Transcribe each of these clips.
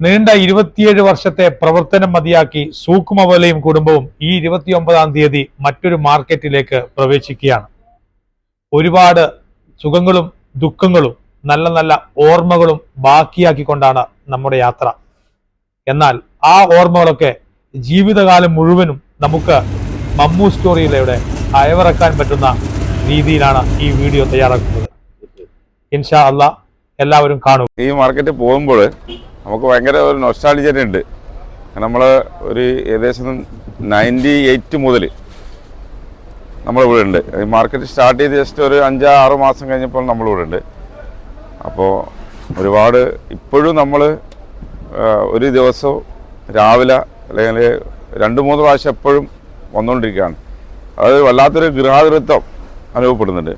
നീണ്ട 27 വർഷത്തെ പ്രവർത്തനം മതിയാക്കി സൂഖ് മവലയും കുടുംബവും ഈ 29-ാം തീയതി മറ്റൊരു മാർക്കറ്റിലേക്ക് പ്രവേശിക്കുകയാണ്. ഒരുപാട് സുഖങ്ങളും ദുഃഖങ്ങളും നല്ല നല്ല ഓർമ്മകളും ബാക്കിയാക്കിക്കൊണ്ടാണ് നമ്മുടെ യാത്ര. എന്നാൽ ആ ഓർമ്മകളൊക്കെ ജീവിതകാലം മുഴുവനും നമുക്ക് മമ്മൂ സ്റ്റോറിയിലൂടെ അയവിറക്കാൻ പറ്റുന്ന രീതിയിലാണ് ഈ വീഡിയോ തയ്യാറാക്കുന്നത്. ഇൻഷാ അല്ലാ എല്ലാവരും കാണുക. ഈ മാർക്കറ്റിൽ പോകുമ്പോൾ നമുക്ക് ഭയങ്കര ഒരു നൊസ്റ്റാൾജിയ ഉണ്ട്. നമ്മൾ ഒരു ഏകദേശം 98 മുതൽ നമ്മളിവിടെ ഉണ്ട്. ഈ മാർക്കറ്റ് സ്റ്റാർട്ട് ചെയ്ത് ജസ്റ്റ് ഒരു 5-6 മാസം കഴിഞ്ഞപ്പോൾ നമ്മളിവിടെ ഉണ്ട്. അപ്പോൾ ഒരുപാട് ഇപ്പോഴും നമ്മൾ ഒരു ദിവസവും രാവിലെ അല്ലെങ്കിൽ 2-3 പ്രാവശ്യം എപ്പോഴും വന്നുകൊണ്ടിരിക്കുകയാണ്. അത് വല്ലാത്തൊരു ഗൃഹാതിരത്വം അനുഭവപ്പെടുന്നുണ്ട്.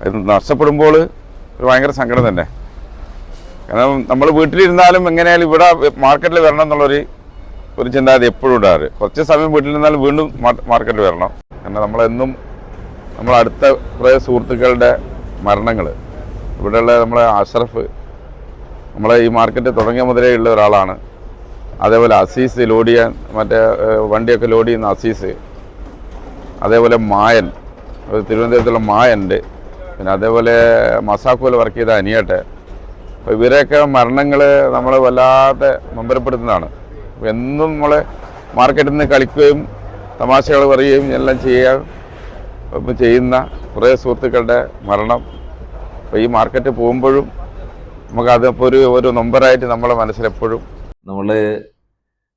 ഇത് നഷ്ടപ്പെടുമ്പോൾ ഒരു ഭയങ്കര സങ്കടം തന്നെ. കാരണം നമ്മൾ വീട്ടിലിരുന്നാലും എങ്ങനെയായാലും ഇവിടെ മാർക്കറ്റിൽ വരണം എന്നുള്ളൊരു ചിന്താഗതി എപ്പോഴും ഉണ്ടാകാറ്. കുറച്ച് സമയം വീട്ടിലിരുന്നാലും വീണ്ടും മാർക്കറ്റിൽ വരണം. കാരണം നമ്മളെന്നും നമ്മളടുത്ത കുറേ സുഹൃത്തുക്കളുടെ മരണങ്ങൾ, ഇവിടെയുള്ള നമ്മളെ അഷ്റഫ്, നമ്മളെ ഈ മാർക്കറ്റ് തുടങ്ങിയ മുതലേ ഉള്ള ഒരാളാണ്. അതേപോലെ അസീസ് ലോഡ് ചെയ്യാൻ മറ്റേ വണ്ടിയൊക്കെ ലോഡ് ചെയ്യുന്ന അസീസ്, അതേപോലെ മായൻ, തിരുവനന്തപുരത്തുള്ള മായൻ്റെ, പിന്നെ അതേപോലെ മസാക്കോൽ വർക്ക് ചെയ്ത അനിയട്ടെ. അപ്പോൾ ഇവരെയൊക്കെ മരണങ്ങൾ നമ്മൾ വല്ലാതെ നൊമ്പരപ്പെടുത്തുന്നതാണ്. അപ്പോൾ എന്നും നമ്മൾ മാർക്കറ്റിൽ നിന്ന് കളിക്കുകയും തമാശകൾ പറയുകയും എല്ലാം ചെയ്യുന്ന കുറേ സുഹൃത്തുക്കളുടെ മരണം അപ്പോൾ ഈ മാർക്കറ്റ് പോകുമ്പോഴും നമുക്കതിപ്പോൾ ഒരു നൊമ്പരായിട്ട് നമ്മളെ മനസ്സിലെപ്പോഴും. നമ്മൾ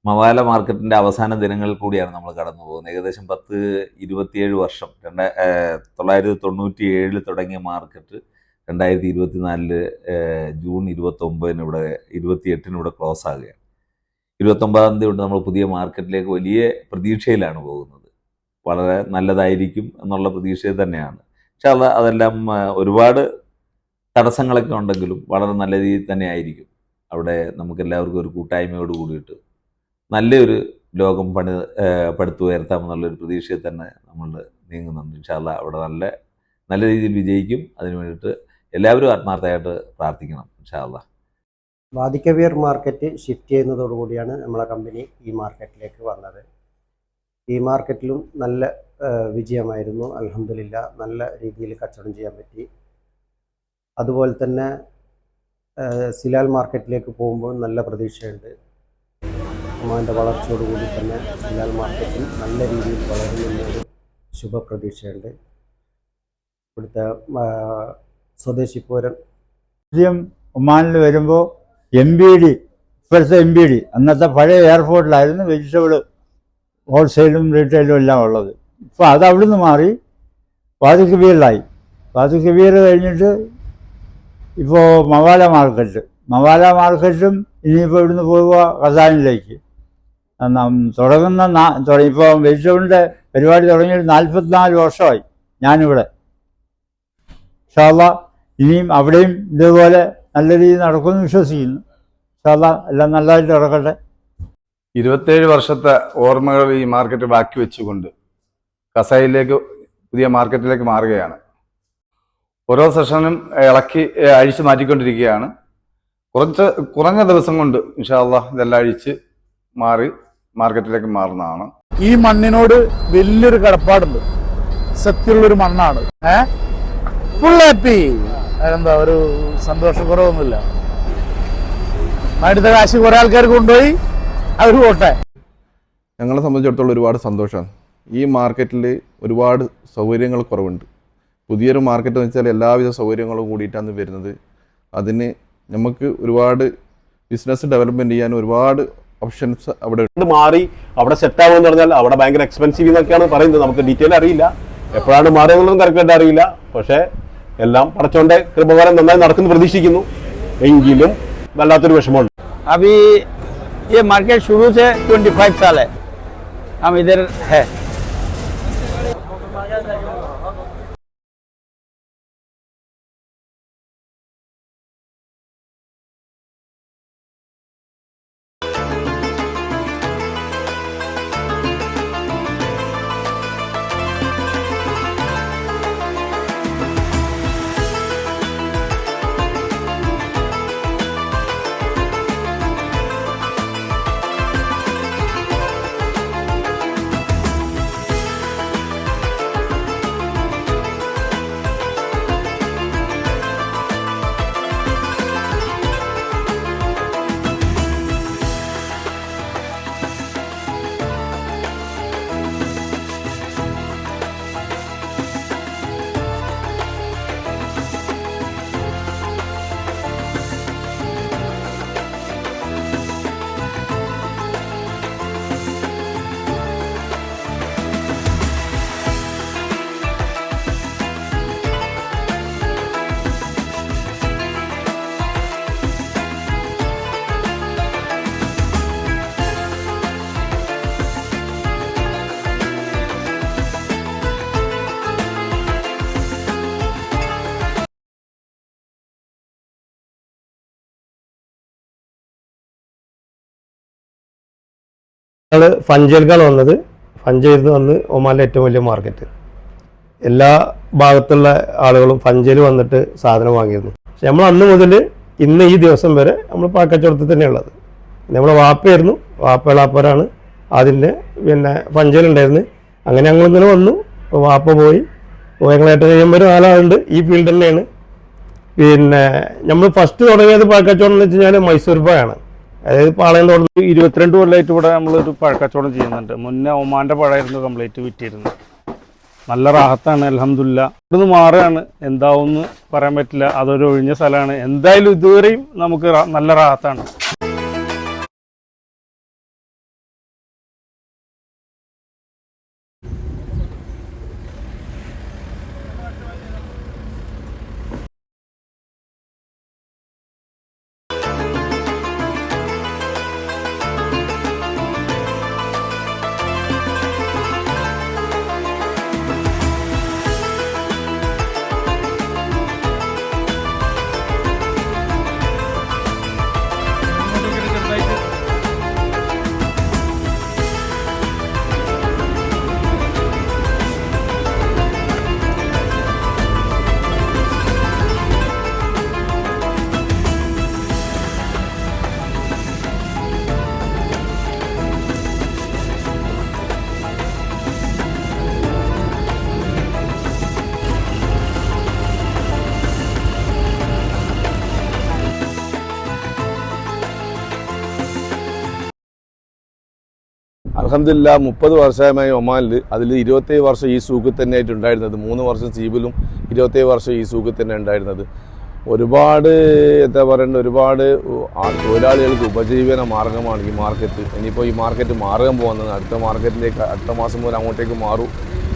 മവാല മാർക്കറ്റിൻ്റെ അവസാന ദിനങ്ങളിൽ കൂടിയാണ് നമ്മൾ കടന്നു പോകുന്നത്. ഏകദേശം 27 വർഷം 1997 തുടങ്ങിയ മാർക്കറ്റ് 2024 ജൂൺ 29 ഇവിടെ 28 ഇവിടെ ക്ലോസ് ആകുകയാണ്. 29-ാം തീയതി കൊണ്ട് നമ്മൾ പുതിയ മാർക്കറ്റിലേക്ക് വലിയ പ്രതീക്ഷയിലാണ് പോകുന്നത്. വളരെ നല്ലതായിരിക്കും എന്നുള്ള പ്രതീക്ഷയിൽ തന്നെയാണ്. പക്ഷെ അതെല്ലാം ഒരുപാട് തടസ്സങ്ങളൊക്കെ ഉണ്ടെങ്കിലും വളരെ നല്ല രീതിയിൽ തന്നെ ആയിരിക്കും. അവിടെ നമുക്കെല്ലാവർക്കും ഒരു കൂട്ടായ്മയോട് കൂടിയിട്ട് നല്ലൊരു ലോകം പടുത്തുയർത്താമെന്നുള്ളൊരു പ്രതീക്ഷയിൽ തന്നെ നമ്മൾ നീങ്ങുന്നുണ്ട്. ഇൻഷാ അല്ലാ അവിടെ നല്ല രീതിയിൽ വിജയിക്കും. അതിനു വേണ്ടിയിട്ട് എല്ലാവരും ആത്മാർത്ഥമായിട്ട് പ്രാർത്ഥിക്കണം. ഇൻഷാ അല്ലാ. വാദിക്കവീർ മാർക്കറ്റ് ഷിഫ്റ്റ് ചെയ്യുന്നതോടുകൂടിയാണ് നമ്മളെ കമ്പനി ഈ മാർക്കറ്റിലേക്ക് വന്നത്. ഈ മാർക്കറ്റിലും നല്ല വിജയമായിരുന്നു. അൽഹംദുലില്ലാ, നല്ല രീതിയിൽ കച്ചവടം ചെയ്യാൻ പറ്റി. അതുപോലെ തന്നെ സിലാൽ മാർക്കറ്റിലേക്ക് പോകുമ്പോൾ നല്ല പ്രതീക്ഷയുണ്ട്. ഒമാൻ്റെ വളർച്ചയോടുകൂടി തന്നെ സിലാൽ മാർക്കറ്റിൽ നല്ല രീതിയിൽ വളരുമെന്നൊരു ശുഭപ്രതീക്ഷയുണ്ട്. ഇവിടുത്തെ സ്വദേശിപ്പൂരം ഒമാനിൽ വരുമ്പോൾ MBD, ഇപ്പോഴത്തെ MBD, അന്നത്തെ പഴയ എയർപോർട്ടിലായിരുന്നു വെജിറ്റബിൾ ഹോൾസെയിലും റീറ്റെയിലും എല്ലാം ഉള്ളത്. ഇപ്പോൾ അത് അവിടുന്ന് മാറി വാദി കബീറിലായി. വാദി കബീർ കഴിഞ്ഞിട്ട് ഇപ്പോൾ മവാല മാർക്കറ്റും ഇനിയിപ്പോൾ ഇവിടുന്ന് പോവുക ഖസാനിലേക്ക്. ഇപ്പോൾ വെജിറ്റബിളിൻ്റെ പരിപാടി തുടങ്ങിയിട്ട് 44 വർഷമായി ഞാനിവിടെ. ഇൻഷാ അല്ലാ ഇനിയും അവിടെയും ഇതേപോലെ നല്ല രീതിയിൽ നടക്കുമെന്ന് വിശ്വസിക്കുന്നു. ഇൻഷാ അല്ലാ എല്ലാം നല്ലതായിട്ട് നടക്കട്ടെ. 27 വർഷത്തെ ഓർമ്മകൾ ഈ മാർക്കറ്റ് ബാക്കി വെച്ചുകൊണ്ട് കസായിലേക്ക് പുതിയ മാർക്കറ്റിലേക്ക് മാറുകയാണ്. ഓരോ സെഷനും ഇളക്കി അഴിച്ച് മാറ്റിക്കൊണ്ടിരിക്കുകയാണ്. കുറഞ്ഞ ദിവസം കൊണ്ട് ഇൻഷാ അല്ലാ ഇതെല്ലാം അഴിച്ച് മാറി മാർക്കറ്റിലേക്ക് മാറുന്നതാണ്. ഈ മണ്ണിനോട് വലിയൊരു കടപ്പാടുണ്ട്. സത്യമുള്ളൊരു മണ്ണാണ്. Full happy. അതെന്താ ഒരു സന്തോഷക്കുറവൊന്നുമില്ല. അടുത്ത കാശ് കുറെ ആൾക്കാർ കൊണ്ടുപോയി അവർ പോട്ടെ. ഞങ്ങളെ സംബന്ധിച്ചിടത്തോളം ഒരുപാട് സന്തോഷമാണ്. ഈ മാർക്കറ്റിൽ ഒരുപാട് സൗകര്യങ്ങൾ കുറവുണ്ട്. പുതിയൊരു മാർക്കറ്റ് എന്ന് വെച്ചാൽ എല്ലാവിധ സൗകര്യങ്ങളും കൂടിയിട്ടാണ് വരുന്നത്. അതിന് നമുക്ക് ഒരുപാട് ബിസിനസ് ഡെവലപ്മെൻറ്റ് ചെയ്യാൻ ഒരുപാട് ഓപ്ഷൻസ് അവിടെ മാറി അവിടെ സെറ്റ് ആവുമെന്ന് പറഞ്ഞാൽ അവിടെ ഭയങ്കര എക്സ്പെൻസീവ് എന്നൊക്കെയാണ് പറയുന്നത്. നമുക്ക് ഡീറ്റെയിൽ അറിയില്ല, എപ്പോഴാണ് മാറിയതെന്നൊന്നും കറക്റ്റായിട്ട് അറിയില്ല. പക്ഷേ എല്ലാം പടച്ചോന്റെ കൃപകാരം നന്നായി നടക്കുന്നു പ്രതീക്ഷിക്കുന്നു. എങ്കിലും വല്ലാത്തൊരു വിഷമമുണ്ട്. अभी ये मार्केट शुरू से 25 साल है हम इधर है. ഞങ്ങൾ ഫഞ്ചയിലേക്കാണ് വന്നത്. ഫഞ്ചയിൽ വന്ന് ഒമാനിലെ ഏറ്റവും വലിയ മാർക്കറ്റ്. എല്ലാ ഭാഗത്തുള്ള ആളുകളും ഫഞ്ചയിൽ വന്നിട്ട് സാധനം വാങ്ങിയിരുന്നു. പക്ഷെ നമ്മൾ അന്ന് മുതൽ ഇന്ന് ഈ ദിവസം വരെ നമ്മൾ പാക്കച്ചവടത്തിൽ തന്നെയുള്ളത്. നമ്മളെ വാപ്പയായിരുന്നു, വാപ്പളാപ്പരാണ് അതിൻ്റെ പിന്നെ ഫഞ്ചയിലുണ്ടായിരുന്നു. അങ്ങനെ ഞങ്ങളിങ്ങനെ വന്നു. അപ്പോൾ വാപ്പ പോയി ഞങ്ങളായിട്ട് കഴിയുമ്പോൾ 4 ആളുണ്ട് ഈ ഫീൽഡ് തന്നെയാണ്. പിന്നെ നമ്മൾ ഫസ്റ്റ് തുടങ്ങിയത് പാക്കച്ചവടം എന്ന് വെച്ച് കഴിഞ്ഞാൽ മൈസൂർ പായാണ്. അതായത് പാളയം തുടങ്ങി 22 കൊല്ലമായിട്ട് ഇവിടെ നമ്മളൊരു പഴക്കച്ചവടം ചെയ്യുന്നുണ്ട്. മുന്നേ ഒമാൻ്റെ പഴമായിരുന്നു കംപ്ലീറ്റ് വിറ്റിരുന്നത്. നല്ല റാഹത്താണ്, അൽഹംദുലില്ലാ. ഇവിടുന്ന് മാറുകയാണ്, എന്താവുമെന്ന് പറയാൻ പറ്റില്ല. അതൊരു ഒഴിഞ്ഞ സ്ഥലമാണ്. എന്തായാലും ഇതുവരെയും നമുക്ക് നല്ല റാഹത്താണ്. അൽഹംദുലില്ലാ 30 വർഷമായി ഒമാനിൽ. അതിൽ 27 വർഷം ഈ സൂക്കിൽ തന്നെയായിട്ട് ഉണ്ടായിരുന്നത്. 3 വർഷം സീബിലും 27 വർഷം ഈ സൂക്കിൽ തന്നെ ഉണ്ടായിരുന്നത്. ഒരുപാട് എന്താ പറയേണ്ടത്, ഒരുപാട് തൊഴിലാളികൾക്ക് ഉപജീവന മാർഗമാണ് ഈ മാർക്കറ്റ്. ഇനിയിപ്പോൾ ഈ മാർക്കറ്റ് മാറാൻ പോകുന്നത് അടുത്ത മാർക്കറ്റിലേക്ക് അടുത്ത മാസം മുതൽ അങ്ങോട്ടേക്ക് മാറും.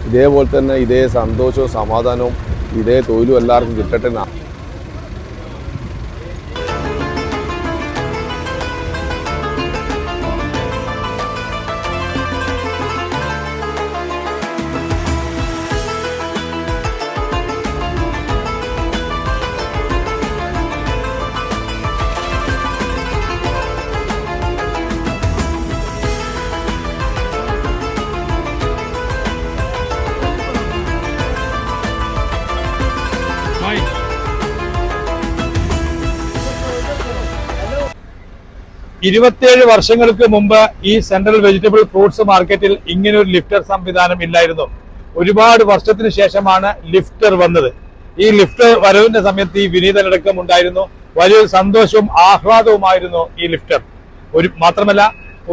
ഇതേപോലെ തന്നെ ഇതേ സന്തോഷവും സമാധാനവും ഇതേ തൊഴിലും എല്ലാവർക്കും കിട്ടട്ടെ. ഇരുപത്തിയേഴ് വർഷങ്ങൾക്ക് മുമ്പ് ഈ സെൻട്രൽ വെജിറ്റബിൾ ഫ്രൂട്ട്സ് മാർക്കറ്റിൽ ഇങ്ങനെ ഒരു ലിഫ്റ്റർ സംവിധാനം ഇല്ലായിരുന്നു. ഒരുപാട് വർഷത്തിന് ശേഷമാണ് ലിഫ്റ്റർ വന്നത്. ഈ ലിഫ്റ്റർ വരവിന്റെ സമയത്ത് ഈ വിനീതനടക്കം ഉണ്ടായിരുന്നു. വലിയൊരു സന്തോഷവും ആഹ്ലാദവുമായിരുന്നു ഈ ലിഫ്റ്റർ. മാത്രമല്ല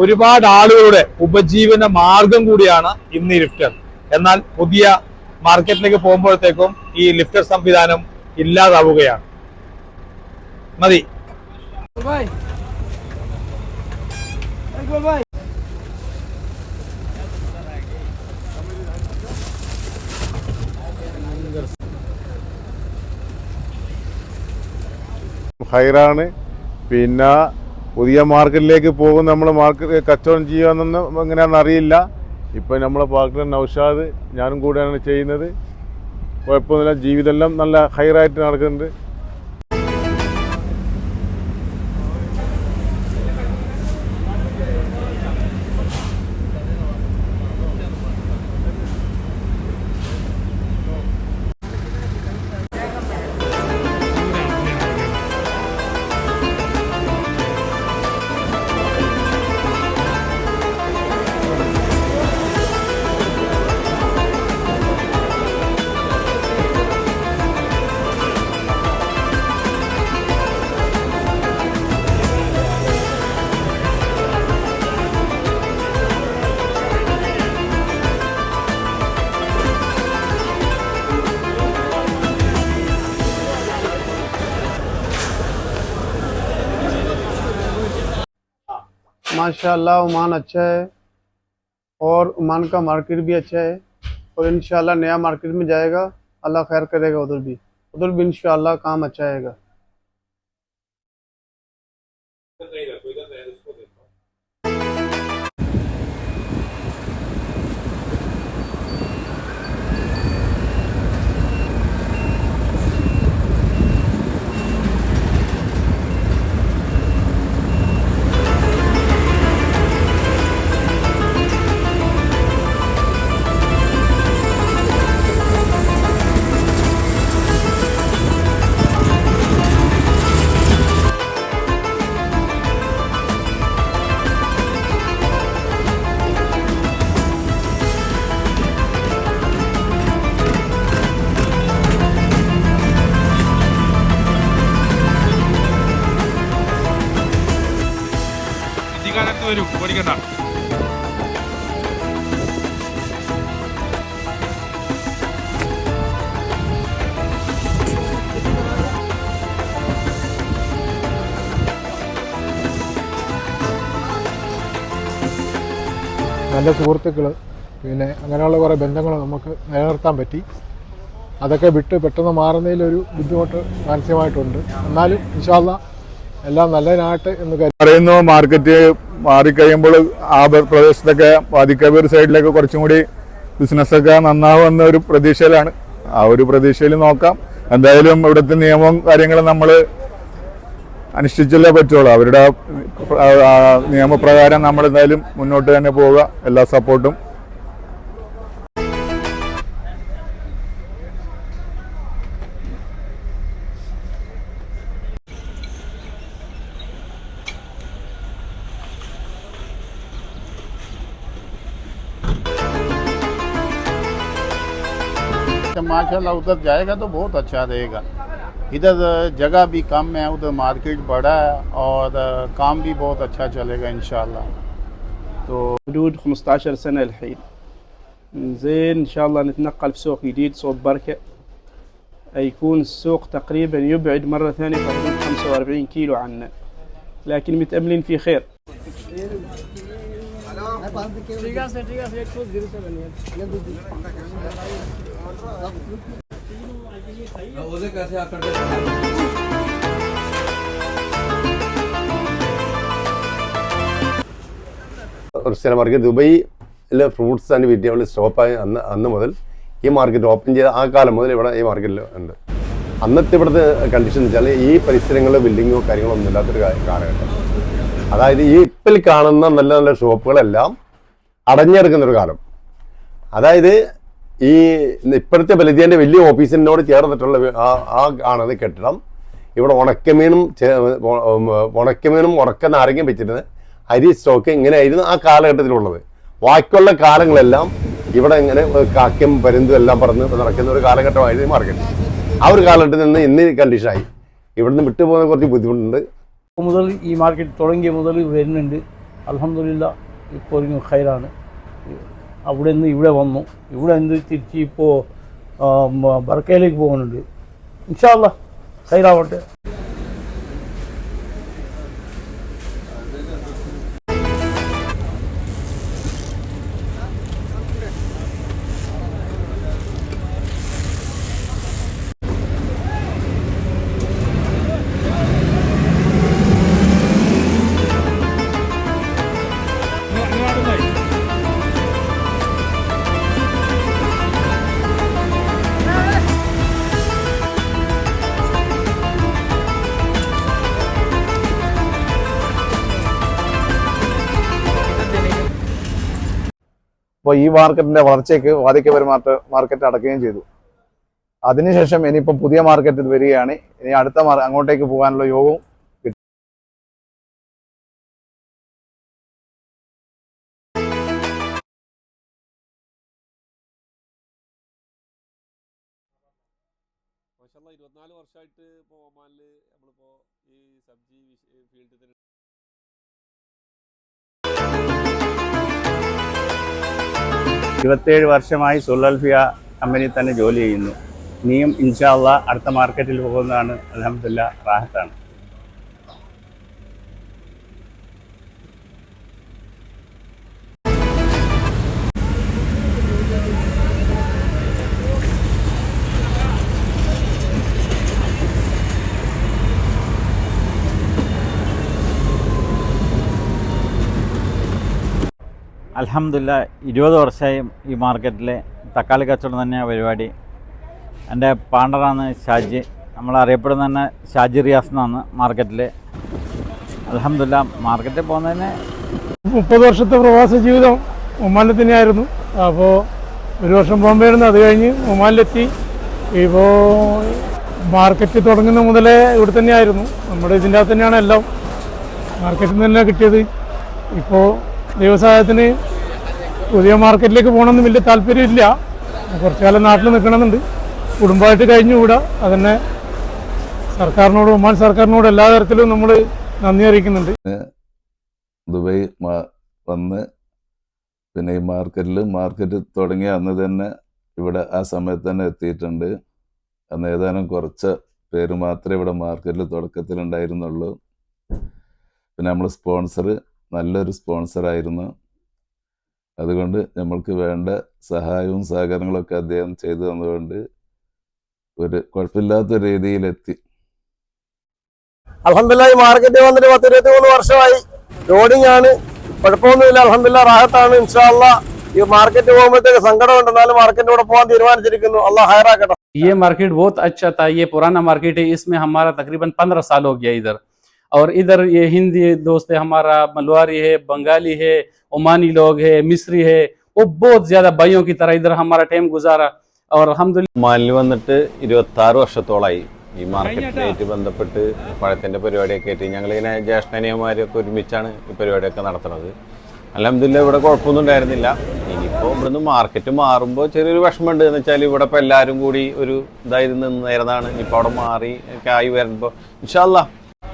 ഒരുപാട് ആളുകളുടെ ഉപജീവന മാർഗം കൂടിയാണ് ഇന്ന് ഈ ലിഫ്റ്റർ. എന്നാൽ പുതിയ മാർക്കറ്റിലേക്ക് പോകുമ്പോഴത്തേക്കും ഈ ലിഫ്റ്റർ സംവിധാനം ഇല്ലാതാവുകയാണ്. മതി. ഹൈറാണ്. പിന്നെ പുതിയ മാർക്കറ്റിലേക്ക് പോകും നമ്മൾ മാർക്കറ്റ് കച്ചവടം ചെയ്യാമെന്നൊന്നും എങ്ങനെയാണെന്ന് അറിയില്ല. ഇപ്പം നമ്മളെ പാർട്ട്ണർ നൗഷാദ് ഞാനും കൂടെയാണ് ചെയ്യുന്നത്. കുഴപ്പമൊന്നുമില്ല, ജീവിതമെല്ലാം നല്ല ഹൈറായിട്ട് നടക്കുന്നുണ്ട്. माशाल्लाह ओमान अच्छा है और ओमान का मार्केट भी अच्छा है और इंशाल्लाह नया मार्केट में जाएगा, अल्लाह खैर करेगा। उधर भी इंशाल्लाह काम अच्छा आएगा। വണ്ടിക്കാരത്ത് വരും, ഓടിക്കണ്ട. നല്ല സുഹൃത്തുക്കൾ, പിന്നെ അങ്ങനെയുള്ള കുറേ ബന്ധങ്ങൾ നമുക്ക് നിലനിർത്താൻ പറ്റി. അതൊക്കെ വിട്ട് പെട്ടെന്ന് മാറുന്നതിലൊരു ബുദ്ധിമുട്ട് മാനസികമായിട്ടുണ്ട്. എന്നാലും ഇൻഷാ അല്ലാഹ് എല്ലാം നല്ലതിനായിട്ട് എന്ന് പറയുന്നു. മാർക്കറ്റ് മാറിക്കഴിയുമ്പോൾ ആ പ്രദേശത്തൊക്കെ വാദിക്കബീർ സൈഡിലൊക്കെ കുറച്ചും കൂടി ബിസിനസ്സൊക്കെ നന്നാവുമെന്ന ഒരു പ്രതീക്ഷയിലാണ്. ആ ഒരു പ്രതീക്ഷയിൽ നോക്കാം. എന്തായാലും ഇവിടുത്തെ നിയമവും കാര്യങ്ങളും നമ്മൾ അനുഷ്ഠിച്ചല്ലേ പറ്റുള്ളൂ. അവരുടെ നിയമപ്രകാരം നമ്മൾ എന്തായാലും മുന്നോട്ട് തന്നെ പോവുക. എല്ലാ സപ്പോർട്ടും. माशाल्लाह उधर जाएगा तो बहुत अच्छा रहेगा. इधर जगह भी कम है, उधर मार्केट बड़ा है और काम भी बहुत अच्छा चलेगा इंशाल्लाह. तो حدود 15 سنة الحين. زين إن شاء الله نتنقل في سوق جديد، سوق بركة. يكون السوق تقريبا يبعد مرة ثانية في حدود 45 كيلو عنا، لكن متأملين في خير. ക്രിസ്ത്യാന മാർക്കറ്റ് ദുബൈയിലെ ഫ്രൂട്ട്സ് ആൻഡ് വെജിറ്റബിൾ സ്റ്റോപ്പായി അന്ന് മുതൽ ഈ മാർക്കറ്റ് ഓപ്പൺ ചെയ്ത ആ കാലം മുതൽ ഇവിടെ ഈ മാർക്കറ്റിൽ ഉണ്ട്. അന്നത്തെ ഇവിടുത്തെ കണ്ടീഷൻ എന്ന് വെച്ചാൽ ഈ പരിസരങ്ങളിൽ ബിൽഡിങ്ങോ കാര്യങ്ങളോ ഒന്നും ഇല്ലാത്തൊരു കാലഘട്ടം. അതായത് ഈ ഇപ്പോൾ കാണുന്ന നല്ല നല്ല ഷോപ്പുകളെല്ലാം അടഞ്ഞെടുക്കുന്നൊരു കാലം. അതായത് ഈ ഇപ്പോഴത്തെ ബലജീൻ്റെ വലിയ ഓഫീസിനോട് ചേർന്നിട്ടുള്ള ആ കാണുന്ന കെട്ടിടം ഇവിടെ ഉണക്കമീനും ഉണക്ക നാരങ്ങയും വെച്ചിരുന്നത് അരി സ്റ്റോക്ക് ഇങ്ങനെയായിരുന്നു ആ കാലഘട്ടത്തിലുള്ളത്. ബാക്കിയുള്ള കാലങ്ങളെല്ലാം ഇവിടെ ഇങ്ങനെ കാക്കും പരുന്തും എല്ലാം പറന്ന് നടക്കുന്ന ഒരു കാലഘട്ടമായിരുന്നു ഈ മാർക്കറ്റ്. ആ ഒരു കാലഘട്ടത്തിൽ നിന്ന് ഇന്ന് കണ്ടീഷനായി. ഇവിടുന്ന് വിട്ടുപോകുന്ന കുറച്ച് ബുദ്ധിമുട്ടുണ്ട്. മുതൽ ഈ മാർക്കറ്റ് തുടങ്ങിയ മുതൽ വരുന്നുണ്ട്. അൽഹംദുലില്ലാഹ് ഇപ്പോൾ ഒരു ഖൈറാണ്. അവിടെ നിന്ന് ഇവിടെ വന്നു, ഇവിടെ നിന്ന് തിരിച്ച് ഇപ്പോൾ ബർക്കയിലേക്ക് പോകുന്നുണ്ട്. ഇൻഷാ അല്ലാഹ് ഖൈറാവട്ടെ. അപ്പോൾ ഈ മാർക്കറ്റിന്റെ വളർച്ചയ്ക്ക് വാദിക്കബീർ മാർക്കറ്റ് അടക്കുകയും ചെയ്തു. അതിനുശേഷം ഇനിയിപ്പം പുതിയ മാർക്കറ്റ് വരികയാണ്. ഇനി അടുത്ത അങ്ങോട്ടേക്ക് പോകാനുള്ള യോഗവും കിട്ടി. വർഷമായിട്ട് ഇപ്പോൾ ഒമാനിൽ നമ്മളിപ്പോൾ ഈ സബ്ജി ഫീൽഡിൽ 27 വർഷമായി സുല്ലൽഫിയ കമ്പനിയിൽ തന്നെ ജോലി ചെയ്യുന്നു. ഇനിയും ഇൻഷാ അല്ലാഹ് അടുത്ത മാർക്കറ്റിൽ പോകുന്നതാണ്. അൽഹംദുലില്ലാഹ് റാഹത്താണ്. അൽഹംദുലില്ലാഹ് 20 വർഷമായി ഈ മാർക്കറ്റിലെ തക്കാളി കച്ചവടം തന്നെയാണ് പരിപാടി. എൻ്റെ പാർട്ണറാണ് ഷാജി. നമ്മളറിയപ്പെടുന്ന തന്നെ ഷാജി റിയാസ് എന്നാണ് മാർക്കറ്റിൽ. അൽഹംദുലില്ലാഹ് മാർക്കറ്റിൽ പോകുന്നതിന് 30 വർഷത്തെ പ്രവാസ ജീവിതം ഒമാനിൽ തന്നെയായിരുന്നു. അപ്പോൾ ഒരു വർഷം ബോംബെയായിരുന്നു, അത് കഴിഞ്ഞ് ഒമാനിലെത്തി. ഇപ്പോൾ മാർക്കറ്റ് തുടങ്ങുന്ന മുതലേ ഇവിടെ തന്നെയായിരുന്നു. നമ്മുടെ ഇതിൻ്റെ അകത്ത് തന്നെയാണ് എല്ലാം മാർക്കറ്റിൽ നിന്ന് തന്നെ കിട്ടിയത്. ഇപ്പോൾ വ്യവസായത്തിന് പുതിയ മാർക്കറ്റിലേക്ക് പോകണമെന്ന് വലിയ താല്പര്യമില്ല. കുറച്ചു കാലം നാട്ടിൽ നിൽക്കണമെന്നുണ്ട്. കുടുംബമായിട്ട് കഴിഞ്ഞുകൂടാ. അതന്നെ സർക്കാരിനോട് ഒമാൻ സർക്കാരിനോട് എല്ലാ തരത്തിലും നമ്മൾ നന്ദി അറിയിക്കുന്നുണ്ട്. ദുബായ് വന്ന് പിന്നെ ഈ മാർക്കറ്റ് തുടങ്ങിയ അന്ന് തന്നെ ഇവിടെ ആ സമയത്ത് തന്നെ എത്തിയിട്ടുണ്ട്. അന്ന് ഏതാനും കുറച്ച് പേര് മാത്രമേ ഇവിടെ മാർക്കറ്റിൽ തുടക്കത്തിലുണ്ടായിരുന്നുള്ളൂ. പിന്നെ നമ്മൾ സ്പോൺസർ നല്ലൊരു സ്പോൺസറായിരുന്നു. അതുകൊണ്ട് നമ്മൾക്ക് വേണ്ട സഹായവും സഹകരണങ്ങളൊക്കെ അദ്ദേഹം ചെയ്തു തന്നതുകൊണ്ട് ഒരു കുഴപ്പമില്ലാത്ത രീതിയിലെത്തി. അൽഹംദുലില്ലാഹ് ഈ മാർക്കറ്റ് വന്നിട്ട് 23 വർഷമായി. ലോഡിംഗ് ആണ്, കുഴപ്പമൊന്നുമില്ല. അൽഹംദുലില്ലാഹ് റാഹത്താണ്. ഇൻഷാ അല്ലാഹ് ഈ മാർക്കറ്റ് പോകുമ്പോഴത്തേക്ക് സങ്കടമുണ്ട്, എന്നാലും മാർക്കറ്റിലൂടെ പോകാൻ തീരുമാനിച്ചിരിക്കുന്നു. അള്ളാഹ് ഹൈറാക്കട്ടെ. ये मार्केट बहुत अच्छा था। ये पुराना मार्केट है, इसमें हमारा तकरीबन 15 साल हो गया इधर। और इधर ये हिंदी दोस्त है हमारा, मलवारी है, बंगाली है, ओमानी लोग है, मिस्री है, वो बहुत ज्यादा भाइयों की तरह इधर हमारा टाइम गुजारा। और अल्हम्दुलिल्लाह ഒമാനിൽ വന്നിട്ട് 26 വർഷത്തോളമായി. ഈ മാർക്കറ്റിനായിട്ട് ബന്ധപ്പെട്ട് പഴത്തിൻ്റെ പരിപാടിയൊക്കെ ആയിട്ട് ഞങ്ങളിങ്ങനെ ജ്യേഷ്ഠനിയന്മാരൊക്കെ ഒരുമിച്ചാണ് ഈ പരിപാടിയൊക്കെ നടത്തുന്നത്. അൽഹംദുലില്ലാഹ് ഇവിടെ കുഴപ്പമൊന്നും ഉണ്ടായിരുന്നില്ല. ഇനിയിപ്പോൾ ഇവിടുന്ന് മാർക്കറ്റ് മാറുമ്പോൾ ചെറിയൊരു വിഷമമുണ്ട്. എന്ന് വെച്ചാൽ ഇവിടെ ഇപ്പോൾ എല്ലാവരും കൂടി ഒരു ഇതായത് നിന്നിരുന്നതാണ്. ഇപ്പോൾ അവിടെ മാറി ഒക്കെ ആയി വരുമ്പോൾ ഇൻഷാ അല്ലാഹ്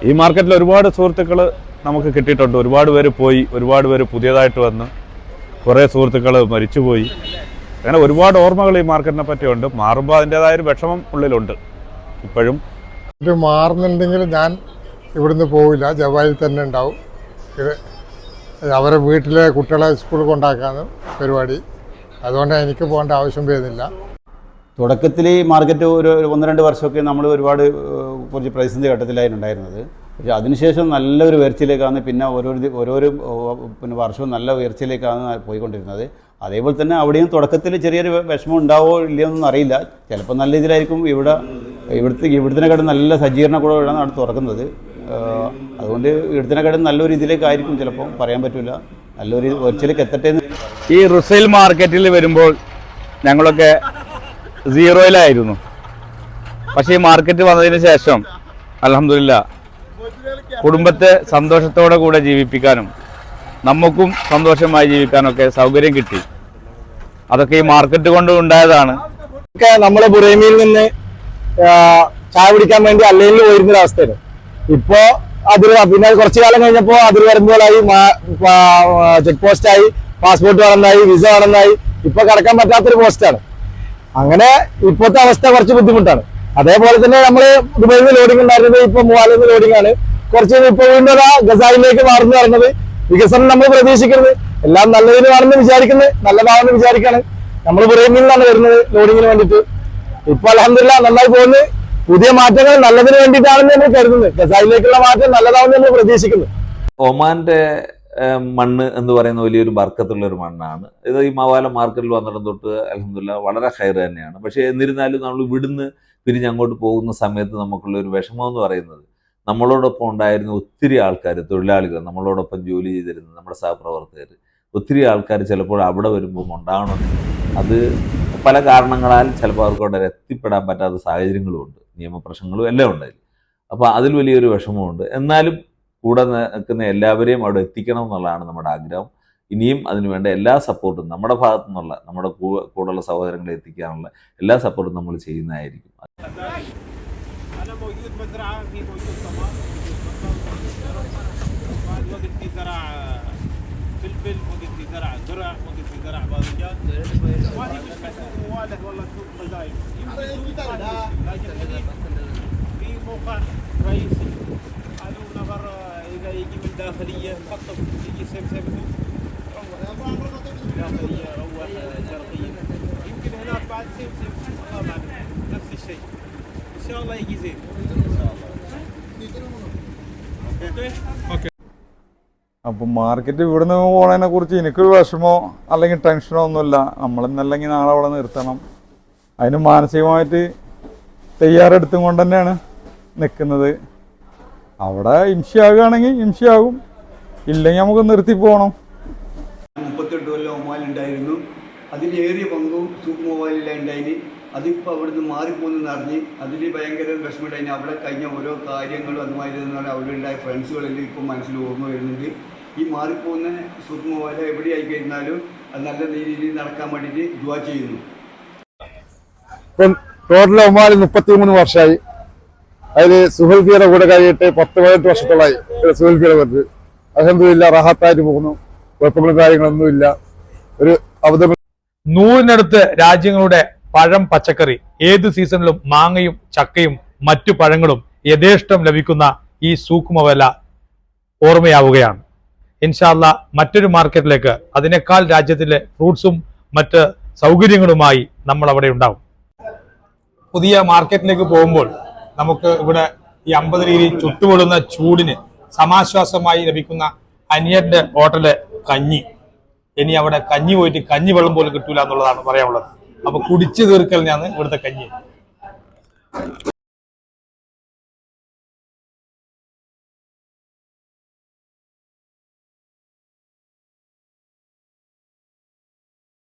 ഈ മാർക്കറ്റിൽ ഒരുപാട് സുഹൃത്തുക്കൾ നമുക്ക് കിട്ടിയിട്ടുണ്ട്. ഒരുപാട് പേര് പോയി, ഒരുപാട് പേര് പുതിയതായിട്ട് വന്ന്, കുറേ സുഹൃത്തുക്കൾ മരിച്ചുപോയി. അങ്ങനെ ഒരുപാട് ഓർമ്മകൾ ഈ മാർക്കറ്റിനെ പറ്റിയുണ്ട്. മാറുമ്പോൾ അതിൻ്റെതായ ഒരു വിഷമം ഉള്ളിലുണ്ട് ഇപ്പോഴും. ഇത് മാറുന്നുണ്ടെങ്കിൽ ഞാൻ ഇവിടുന്ന് പോവില്ല, ജവായിൽ തന്നെ ഉണ്ടാവും. ഇത് അവരെ വീട്ടിലെ കുട്ടികളെ സ്കൂളിൽ കൊണ്ടാക്കാണ് പരിപാടി. അതുകൊണ്ട് എനിക്ക് പോകേണ്ട ആവശ്യം വരുന്നില്ല. തുടക്കത്തിൽ ഈ മാർക്കറ്റ് ഒരു 1-2 വർഷമൊക്കെ നമ്മൾ ഒരുപാട് കുറച്ച് പ്രതിസന്ധി ഘട്ടത്തിലായിരുന്നു ഉണ്ടായിരുന്നത്. പക്ഷേ അതിനുശേഷം നല്ലൊരു ഉയർച്ചയിലേക്കാണ്, പിന്നെ ഓരോരോ പിന്നെ വർഷവും നല്ല ഉയർച്ചയിലേക്കാണ് പോയിക്കൊണ്ടിരുന്നത്. അതേപോലെ തന്നെ അവിടെയും തുടക്കത്തിൽ ചെറിയൊരു വിഷമം ഉണ്ടാവോ ഇല്ലയോ എന്നൊന്നും അറിയില്ല. ചിലപ്പോൾ നല്ല രീതിയിലായിരിക്കും. ഇവിടുത്തിനെക്കാട്ടും നല്ല സജ്ജീകരണം കൂടെ ആണ് അവിടെ തുറക്കുന്നത്. അതുകൊണ്ട് ഇവിടുത്തിനെക്കാട്ടും നല്ലൊരു ഇതിലേക്കായിരിക്കും, ചിലപ്പോൾ പറയാൻ പറ്റില്ല. നല്ലൊരു ഉയർച്ചയിലേക്ക് എത്തട്ടെ. ഈ റുസൈൽ മാർക്കറ്റിൽ വരുമ്പോൾ ഞങ്ങളൊക്കെ സീറോയിലായിരുന്നു. പക്ഷേ ഈ മാർക്കറ്റ് വന്നതിന് ശേഷം അൽഹംദുലില്ലാഹ് കുടുംബത്തെ സന്തോഷത്തോടെ കൂടെ ജീവിപ്പിക്കാനും നമുക്കും സന്തോഷമായി ജീവിക്കാനൊക്കെ സൗകര്യം കിട്ടി. അതൊക്കെ ഈ മാർക്കറ്റ് കൊണ്ട് ഉണ്ടായതാണ്. നമ്മളെ ബുറൈമിയിൽ നിന്ന് ചായ പിടിക്കാൻ വേണ്ടി അല്ലെങ്കിൽ പോയിരുന്നൊരവസ്ഥയായിരുന്നു. ഇപ്പോൾ അതിൽ പിന്നെ കുറച്ചു കാലം കഴിഞ്ഞപ്പോൾ അതിൽ വരുമ്പോഴായി ചെക്ക് പോസ്റ്റായി, പാസ്പോർട്ട് വേണമെന്നായി, വിസ വേണമെന്നായി, ഇപ്പൊ കടക്കാൻ പറ്റാത്തൊരു പോസ്റ്റാണ്. അങ്ങനെ ഇപ്പോഴത്തെ അവസ്ഥ കുറച്ച് ബുദ്ധിമുട്ടാണ്. അതേപോലെ തന്നെ നമ്മൾ ദുബൈയിൽ നിന്ന് ലോഡിംഗ് ഉണ്ടായിരുന്നത് ഇപ്പോൾ മൂവാലിൽ നിന്ന് ലോഡിംഗ് ആണ്. കുറച്ച് ഇപ്പൊ വീണ്ടും ഗസായിലേക്ക് മാറുന്നു പറയുന്നത്. വികസനം നമ്മൾ പ്രതീക്ഷിക്കുന്നത് എല്ലാം നല്ലതിന് വേണമെന്ന് വിചാരിക്കുന്നത്, നല്ലതാണെന്ന് വിചാരിക്കാണ്. നമ്മൾ ബുറൈമിൽ നിന്നാണ് വരുന്നത് ലോഡിങ്ങിന് വേണ്ടിയിട്ട്. ഇപ്പൊ അൽഹംദുലില്ലാഹ് നന്നായി പോകുന്നത്. പുതിയ മാറ്റങ്ങൾ നല്ലതിന് വേണ്ടിയിട്ടാണെന്ന് നമ്മൾ കരുതുന്നത്. ഗസായിലേക്കുള്ള മാറ്റം നല്ലതാണെന്ന് നമ്മൾ പ്രതീക്ഷിക്കുന്നു. ഒമാന്റെ മണ്ണ് എന്ന് പറയുന്ന വലിയൊരു ബർക്കത്തുള്ള ഒരു മണ്ണാണ്. ഇത് ഈ മവാല മാർക്കറ്റിൽ വന്നിടം തൊട്ട് അൽഹംദുലില്ലാഹ് വളരെ ഹൈർ തന്നെയാണ്. പക്ഷേ എന്നിരുന്നാലും നമ്മൾ ഇവിടുന്ന് പിരിഞ്ഞ് അങ്ങോട്ട് പോകുന്ന സമയത്ത് നമുക്കുള്ള ഒരു വിഷമം എന്ന് പറയുന്നത്, നമ്മളോടൊപ്പം ഉണ്ടായിരുന്ന ഒത്തിരി ആൾക്കാർ, തൊഴിലാളികൾ, നമ്മളോടൊപ്പം ജോലി ചെയ്തിരുന്ന നമ്മുടെ സഹപ്രവർത്തകർ, ഒത്തിരി ആൾക്കാർ ചിലപ്പോൾ അവിടെ വരുമ്പോൾ ഉണ്ടാവണമെന്നില്ല. അത് പല കാരണങ്ങളാൽ ചിലപ്പോൾ അവർക്ക് അവിടെ എത്തിപ്പെടാൻ പറ്റാത്ത സാഹചര്യങ്ങളും ഉണ്ട്, നിയമപ്രശ്നങ്ങളും എല്ലാം ഉണ്ടായി. അപ്പോൾ അതിൽ വലിയൊരു വിഷമമുണ്ട്. എന്നാലും കൂടെ നിൽക്കുന്ന എല്ലാവരെയും അവിടെ എത്തിക്കണം എന്നുള്ളതാണ് നമ്മുടെ ആഗ്രഹം. ഇനിയും അതിനുവേണ്ട എല്ലാ സപ്പോർട്ടും നമ്മുടെ ഭാഗത്തു നിന്നുള്ള, നമ്മുടെ കൂടെയുള്ള സഹോദരങ്ങളെ എത്തിക്കാനുള്ള എല്ലാ സപ്പോർട്ടും നമ്മൾ ചെയ്യുന്നതായിരിക്കും. إذا يجي من داخلية مخطط يجي سمسم داخلية أو شرقية يمكن هناك بعد سمسم الله ما نفس الشيء إن شاء الله يجي زين إن شاء الله. ഓക്കെ. അപ്പം മാർക്കറ്റ് ഇവിടുന്ന് പോണതിനെ കുറിച്ച് എനിക്കൊരു വിഷമോ അല്ലെങ്കിൽ ടെൻഷനോ ഒന്നുമില്ല. നമ്മളിന്നല്ലെങ്കിൽ നാളെ അവിടെ നിർത്തണം. അതിന് മാനസികമായിട്ട് തയ്യാറെടുത്തും കൊണ്ട് തന്നെയാണ് നിൽക്കുന്നത്. അവിടെ ഇംശയാകുകയാണെങ്കിൽ ഇംശയാകും, ഇല്ലെങ്കിൽ നമുക്ക് നിർത്തി പോകണം. 38 കൊല്ലം ഒമാനിലുണ്ടായിരുന്നു. അതിലേറിയ പങ്കും സൂക്ക് മൊബൈലിലുണ്ടായിന്. അതിപ്പോൾ അവിടുന്ന് മാറിപ്പോകുന്നെന്ന് അറിഞ്ഞ് അതിൽ ഭയങ്കര വിഷമമുണ്ടായിന്. അവിടെ കഴിഞ്ഞ ഓരോ കാര്യങ്ങളും അതുമാതിരി അവിടെ ഉണ്ടായ ഫ്രണ്ട്സുകളെല്ലാം ഇപ്പോൾ മനസ്സിൽ ഓർമ്മ വരുന്നുണ്ട്. ഈ മാറിപ്പോകുന്ന സൂക്ക് മൊബൈൽ എവിടെയായി കഴിഞ്ഞാലും അത് നല്ല രീതിയിൽ നടക്കാൻ വേണ്ടിയിട്ട് ദുആ ചെയ്യുന്നു. ഇപ്പം ടോട്ടൽ ഒമാനിൽ 33 വർഷമായി. അതിൽ സുഹൽഫിയുടെ കൂടെ കഴിഞ്ഞിട്ട് 10-18 വർഷത്തോളമായി സുഹൽഫിയുടെ പേർക്ക്. അൽഹംദുലില്ലാ റാഹത്തായിട്ട് പോകുന്നു. കുഴപ്പങ്ങളും കാര്യങ്ങളൊന്നുമില്ല. ഒരു അവധം നൂറിനടുത്ത് രാജ്യങ്ങളുടെ പഴം പച്ചക്കറി ഏത് സീസണിലും മാങ്ങയും ചക്കയും മറ്റു പഴങ്ങളും യഥേഷ്ടം ലഭിക്കുന്ന ഈ സൂഖ് മൊവല്ല ഓർമ്മയാവുകയാണ്. ഇൻഷാ അല്ലാ മറ്റൊരു മാർക്കറ്റിലേക്ക് അതിനേക്കാൾ രാജ്യത്തിലെ ഫ്രൂട്ട്സും മറ്റ് സൗകര്യങ്ങളുമായി നമ്മൾ അവിടെ ഉണ്ടാവും. പുതിയ മാർക്കറ്റിലേക്ക് പോകുമ്പോൾ നമുക്ക് ഇവിടെ ഈ 50 ഡിഗ്രി ചുട്ടുപൊള്ളുന്ന ചൂടിന് സമാശ്വാസമായി ലഭിക്കുന്ന അനിയന്റെ ഹോട്ടല് കഞ്ഞി. ഇനി അവിടെ കഞ്ഞി പോയിട്ട് കഞ്ഞി വെള്ളം പോലും കിട്ടൂല എന്നുള്ളതാണ് പറയാനുള്ളത്. അപ്പൊ കുടിച്ചു തീർക്കലിനാണ് ഇവിടുത്തെ കഞ്ഞി.